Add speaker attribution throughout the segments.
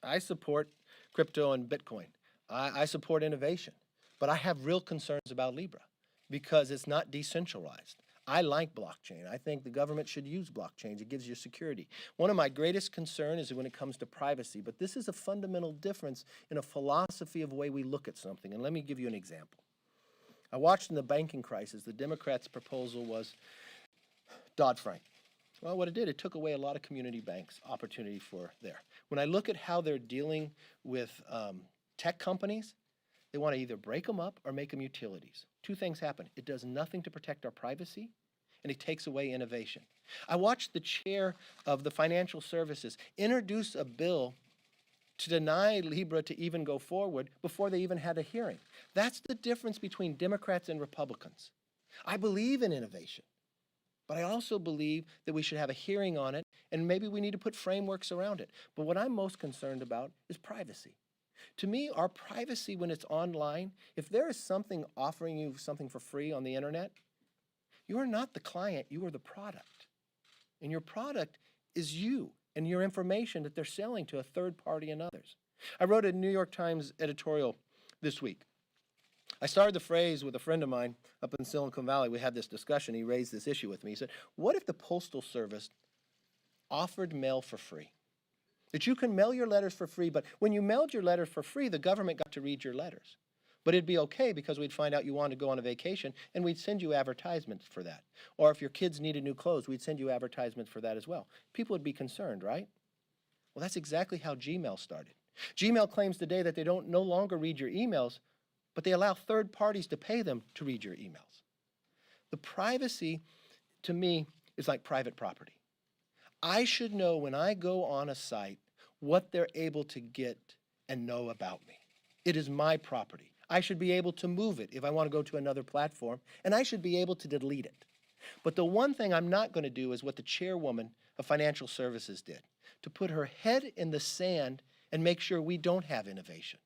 Speaker 1: I support crypto and Bitcoin. I support innovation, but I have real concerns about Libra because it's not decentralized. I like blockchain. I think the government should use blockchain. It gives you security. One of my greatest concerns is when it comes to privacy, but this is a fundamental difference in a philosophy of the way we look at something. And let me give you an example. I watched in the banking crisis, the Democrats' proposal was Dodd-Frank. Well, what it did, it took away a lot of community banks' opportunity for there. When I look at how they're dealing with tech companies, they want to either break them up or make them utilities. Two things happen. It does nothing to protect our privacy, and it takes away innovation. I watched the chair of the financial services introduce a bill to deny Libra to even go forward before they even had a hearing. That's the difference between Democrats and Republicans. I believe in innovation, but I also believe that we should have a hearing on it, and maybe we need to put frameworks around it. But what I'm most concerned about is privacy. To me, our privacy when it's online, if there is something offering you something for free on the internet, you are not the client, you are the product. And your product is you and your information that they're selling to a third party and others. I wrote a New York Times editorial this week. I started the phrase with a friend of mine up in Silicon Valley. We had this discussion. He raised this issue with me. He said, what if the Postal Service offered mail for free? That you can mail your letters for free, but when you mailed your letters for free, the government got to read your letters. But it'd be okay because we'd find out you wanted to go on a vacation and we'd send you advertisements for that. Or if your kids needed new clothes, we'd send you advertisements for that as well. People would be concerned, right? Well, that's exactly how Gmail started. Gmail claims today that they don't no longer read your emails, but they allow third parties to pay them to read your emails. The privacy, to me, is like private property. I should know when I go on a site what they're able to get and know about me. It is my property. I should be able to move it if I want to go to another platform, and I should be able to delete it. But the one thing I'm not going to do is what the chairwoman of financial services did, to put her head in the sand and make sure we don't have innovation.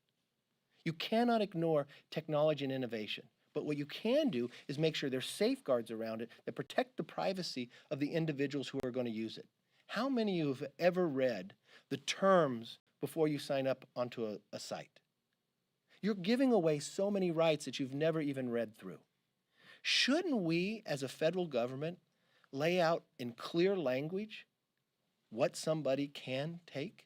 Speaker 1: You cannot ignore technology and innovation. But what you can do is make sure there's safeguards around it that protect the privacy of the individuals who are going to use it. How many of you have ever read the terms before you sign up onto a site? You're giving away so many rights that you've never even read through. Shouldn't we, as a federal government, lay out in clear language what somebody can take